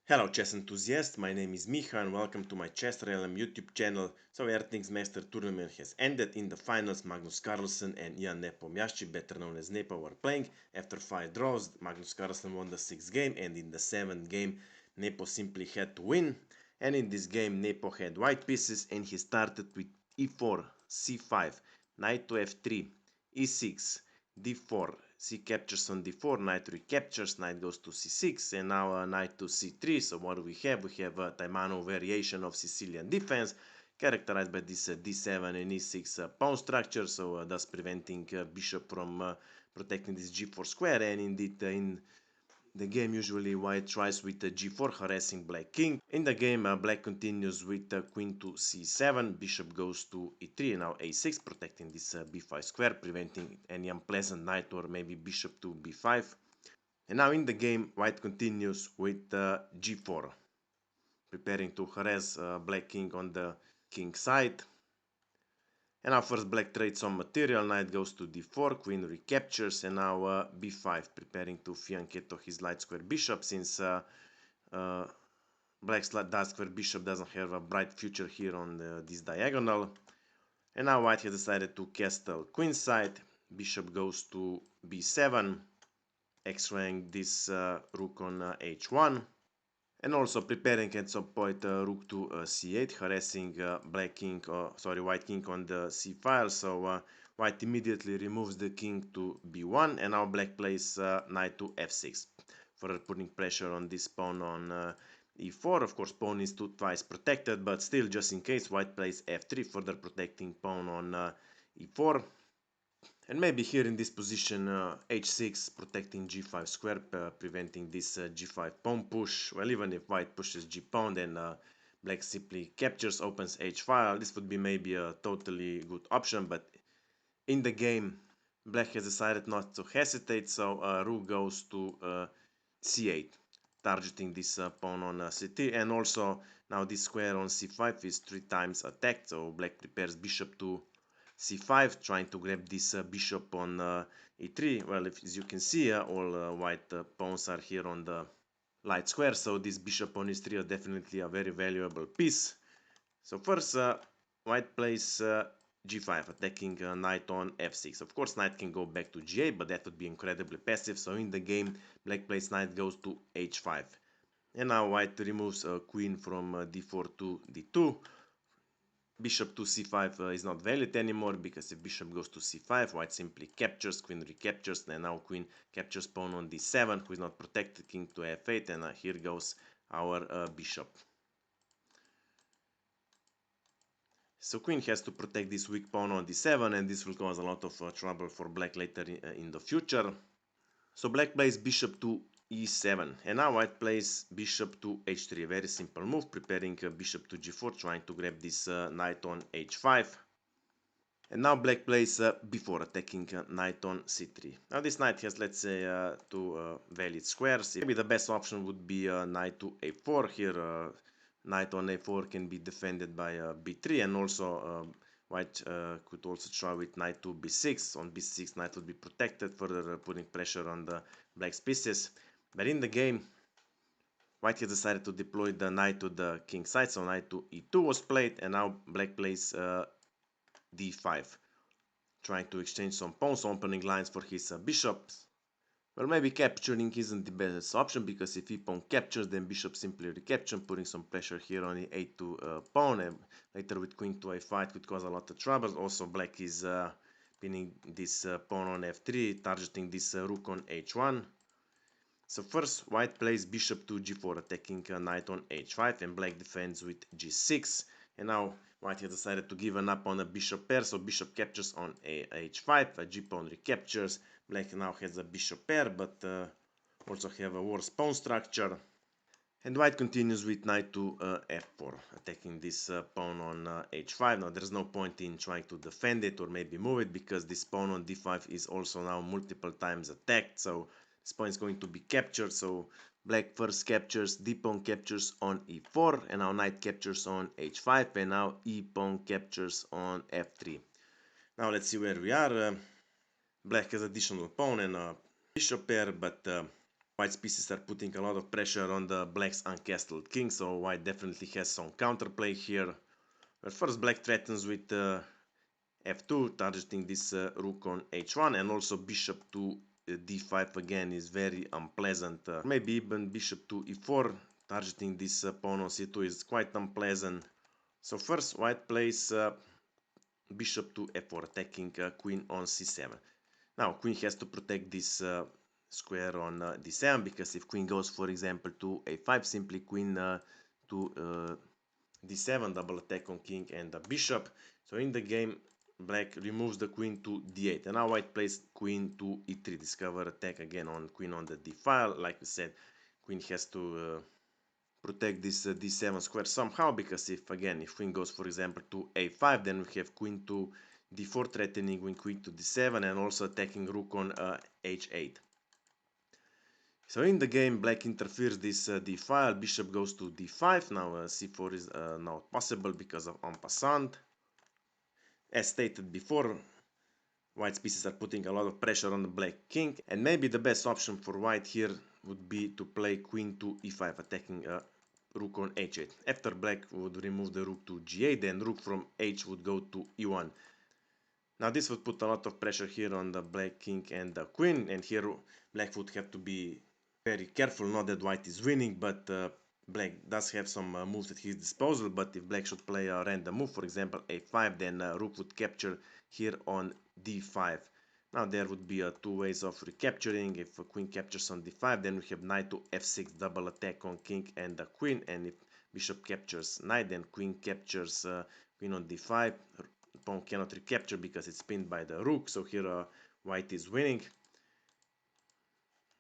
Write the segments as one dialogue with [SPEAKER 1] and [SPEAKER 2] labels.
[SPEAKER 1] Hello chess enthusiasts, my name is Miha and welcome to my chessrealm YouTube channel. So Airthings Masters tournament has ended. In the finals, Magnus Carlsen and Nepomniachtchi, better known as Nepo, were playing. After 5 draws, Magnus Carlsen won the 6th game, and in the 7th game, Nepo simply had to win. And in this game, Nepo had white pieces and he started with e4, c5, knight to f3, e6, d4, c captures on d4, knight recaptures, knight goes to c6, and now knight to c3. So what do we have? We have a Taimano variation of Sicilian defense, characterized by this d7 and e6 pawn structure, so thus preventing bishop from protecting this g4 square. And indeed, in the game, usually white tries with g4, harassing black king. In the game, black continues with queen to c7, bishop goes to e3, and now a6, protecting this b5 square, preventing any unpleasant knight or maybe bishop to b5. And now in the game, white continues with g4, preparing to harass black king on the king side. And now first black trades some material, knight goes to d4, queen recaptures, and now b5, preparing to fianchetto his light square bishop, since black's dark square bishop doesn't have a bright future here on this diagonal. And now white has decided to castle queenside, bishop goes to b7, x-raying this rook on h1. And also preparing at some point rook to c8, harassing white king on the c file. So white immediately removes the king to b1, and now black plays knight to f6, further putting pressure on this pawn on e4. Of course, pawn is twice protected, but still, just in case, white plays f3, further protecting pawn on e4. And maybe here in this position, h6 protecting g5 square, preventing this g5 pawn push. Well, even if white pushes g pawn, then black simply captures, opens h file. This would be maybe a totally good option, but in the game, black has decided not to hesitate, so rook goes to c8, targeting this pawn on c3, and also now this square on c5 is 3 times attacked, so black prepares bishop to c5, trying to grab this bishop on e3. Well, as you can see, all white pawns are here on the light square, so this bishop on e3 is definitely a very valuable piece. So first, white plays g5, attacking knight on f6. Of course, knight can go back to g8, but that would be incredibly passive. So in the game, black plays knight goes to h5. And now white removes queen from d4 to d2. Bishop to c5 is not valid anymore, because if bishop goes to c5, white simply captures, queen recaptures, and now queen captures pawn on d7, who is not protected, king to f8, and here goes our bishop. So queen has to protect this weak pawn on d7, and this will cause a lot of trouble for black later in the future. So black plays bishop to e7, and now white plays bishop to h3, a very simple move, preparing bishop to g4, trying to grab this knight on h5. And now black plays b4, attacking knight on c3. Now this knight has, let's say, two valid squares. Maybe the best option would be knight to a4. Here knight on a4 can be defended by b3, and also white could also try with knight to b6. On b6, knight would be protected, further putting pressure on the black's pieces. But in the game, white has decided to deploy the knight to the king side, so knight to e2 was played, and now black plays d5, trying to exchange some pawns, opening lines for his bishops. Well, maybe capturing isn't the best option, because if he pawn captures, then bishop simply recaptures, putting some pressure here on the a2 pawn, and later with queen to a5 could cause a lot of trouble. Also, black is pinning this pawn on f3, targeting this rook on h1. So first, white plays bishop to g4, attacking knight on h5, and black defends with g6. And now white has decided to give an up on a bishop pair, so bishop captures on h5, a g-pawn recaptures. Black now has a bishop pair, but also have a worse pawn structure. And white continues with knight to f4, attacking this pawn on h5. Now there's no point in trying to defend it or maybe move it, because this pawn on d5 is also now multiple times attacked, so this pawn is going to be captured. So black first captures, d-pawn captures on e4, and now knight captures on h5, and now e-pawn captures on f3. Now let's see where we are. Black has additional pawn and a bishop pair, but White's pieces are putting a lot of pressure on the black's uncastled king, so white definitely has some counterplay here. But first black threatens with f2, targeting this rook on h1, and also bishop to d5 again is very unpleasant. Maybe even bishop to e4, targeting this pawn on c2 is quite unpleasant. So first white plays bishop to f4, attacking queen on c7. Now queen has to protect this square on d7, because if queen goes, for example, to a5, simply queen to d7, double attack on king and the bishop. So in the game, black removes the queen to d8, and now white plays queen to e3, discover attack again on queen on the d file. Like we said, queen has to protect this d7 square somehow, because if queen goes, for example, to a5, then we have queen to d4, threatening with queen to d7 and also attacking rook on h8. So in the game, black interferes this d file, bishop goes to d5. Now c4 is not possible because of en passant. As stated before, white's pieces are putting a lot of pressure on the black king, and maybe the best option for white here would be to play queen to e5, attacking rook on h8. After black would remove the rook to g8, then rook from h would go to e1. Now this would put a lot of pressure here on the black king and the queen, and here black would have to be very careful. Not that white is winning, but black does have some moves at his disposal. But if black should play a random move, for example a5, then rook would capture here on d5. Now there would be two ways of recapturing. If queen captures on d5, then we have knight to f6, double attack on king and the queen, and if bishop captures knight, then queen captures queen on d5. Pawn cannot recapture because it's pinned by the rook, so here white is winning.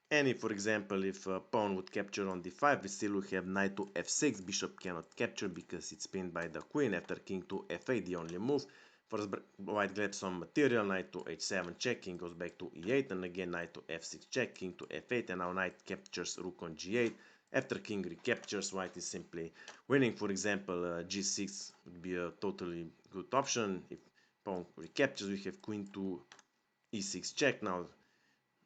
[SPEAKER 1] And if, for example, if pawn would capture on d5, we still will have knight to f6, bishop cannot capture because it's pinned by the queen. After king to f8, the only move. First white grabs some material, knight to h7 check, king goes back to e8, and again knight to f6 check, king to f8, and now knight captures rook on g8. After king recaptures, white is simply winning. For example, g6 would be a totally good option. If pawn recaptures, we have queen to e6 check. Now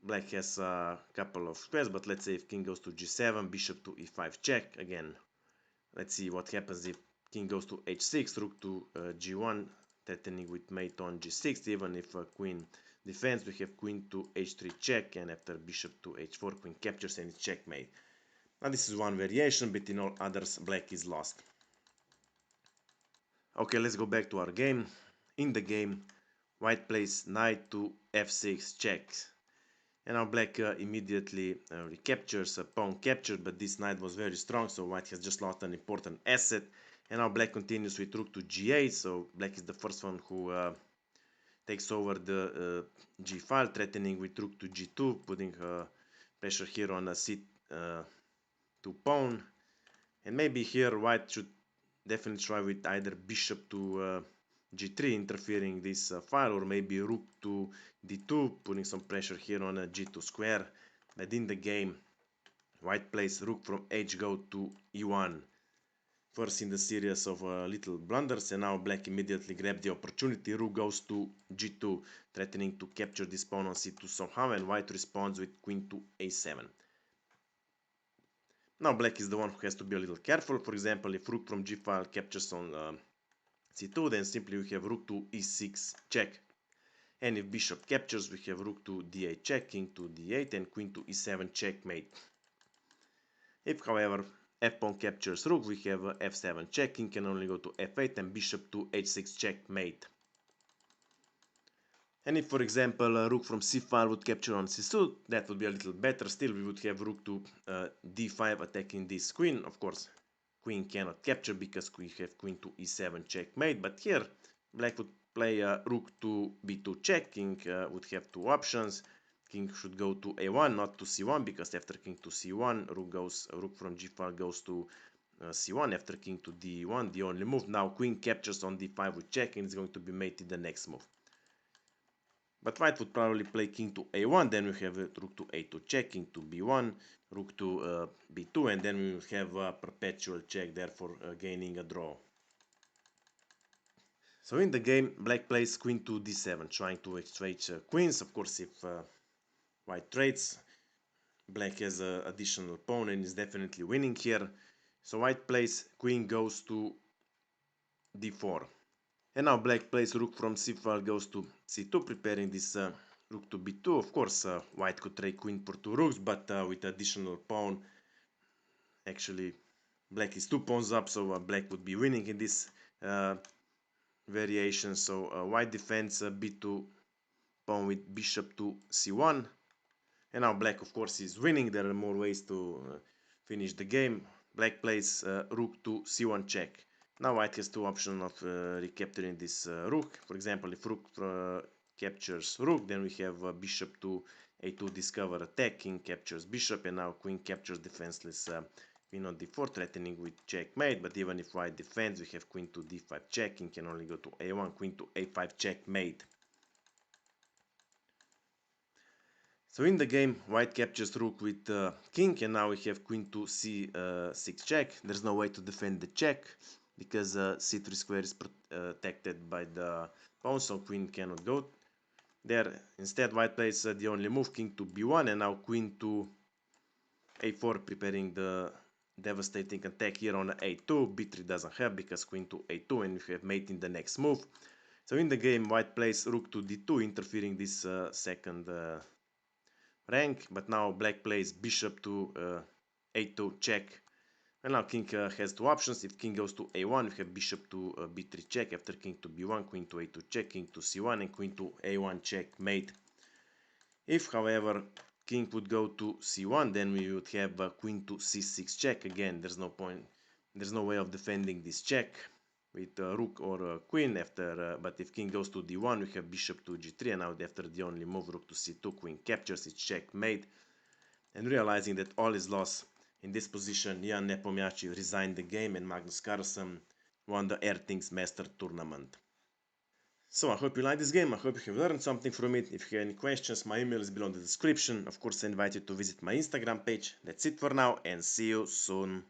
[SPEAKER 1] black has a couple of squares, but let's say if king goes to g7, bishop to e5 check. Again, let's see what happens if king goes to h6, rook to g1, threatening with mate on g6. Even if queen defends, we have queen to h3 check, and after bishop to h4, queen captures and it's checkmate. Now this is one variation, but in all others black is lost. Okay, let's go back to our game. In the game, white plays knight to f6 checks. And now black immediately recaptures a pawn capture, but this knight was very strong, so white has just lost an important asset. And now black continues with rook to g8, so black is the first one who takes over the g file, threatening with rook to g2, putting pressure here on a c2 pawn. And maybe here white should definitely try with either bishop to g3, interfering this file, or maybe rook to d2, putting some pressure here on a g2 square. But in the game, white plays rook from h go to e1, first in the series of little blunders, and now black immediately grabs the opportunity. Rook goes to g2, threatening to capture this pawn on c2 somehow, and white responds with queen to a7. Now black is the one who has to be a little careful. For example, if rook from g file captures on c2, then simply we have rook to e6 check. And if bishop captures, we have rook to d8 check, king to d8, and queen to e7 checkmate. If, however, f-pawn captures rook, we have f7 check, king can only go to f8, and bishop to h6 checkmate. And if, for example, rook from c file would capture on c2, that would be a little better. Still, we would have rook to d5 attacking this queen. Of course, queen cannot capture because we have queen to e7 checkmate. But here, black would play rook to b2 check. King would have two options. King should go to a1, not to c1, because after king to c1, rook from g file goes to c1. After king to d1, the only move. Now queen captures on d5 with check, and it's going to be mated the next move. But white would probably play king to a1, then we have rook to a2 check, king to b1, rook to b2, and then we will have a perpetual check, therefore gaining a draw. So in the game, black plays queen to d7, trying to exchange queens. Of course, if white trades, black has an additional pawn and is definitely winning here. So white plays queen goes to d4. And now black plays rook from c5 goes to c2, preparing this rook to b2. Of course, white could trade queen for two rooks, but with additional pawn, actually black is 2 pawns up, so black would be winning in this variation. So white defends b2 pawn with bishop to c1. And now black, of course, is winning. There are more ways to finish the game. Black plays rook to c1 check. Now white has two options of recapturing this rook. For example, if rook captures rook, then we have bishop to a2 discover attack. King captures bishop, and now queen captures defenseless queen on d4, threatening with checkmate. But even if white defends, we have queen to d5 check. King can only go to a1, queen to a5 checkmate. So in the game, white captures rook with king, and now we have queen to c6 check. There's no way to defend the check because c3 square is protected by the pawn, so queen cannot go there. Instead, white plays the only move, king to b1, and now queen to a4, preparing the devastating attack here on a2. b3 doesn't have because queen to a2, and we have mate in the next move. So in the game, white plays rook to d2, interfering this second rank, but now black plays bishop to a2 check. And now king has two options. If king goes to a1, we have bishop to b3 check. After king to b1, queen to a2 check, king to c1, and queen to a1 checkmate. If, however, king would go to c1, then we would have queen to c6 check. Again, there's no point, there's no way of defending this check with rook or queen. After, but if king goes to d1, we have bishop to g3, and now after the only move, rook to c2, queen captures, it's checkmate. And realizing that all is lost in this position, Jan Nepomniachtchi resigned the game, and Magnus Carlsen won the Airthings Masters tournament. So I hope you like this game, I hope you have learned something from it. If you have any questions, my email is below in the description. Of course, I invite you to visit my Instagram page. That's it for now, and see you soon.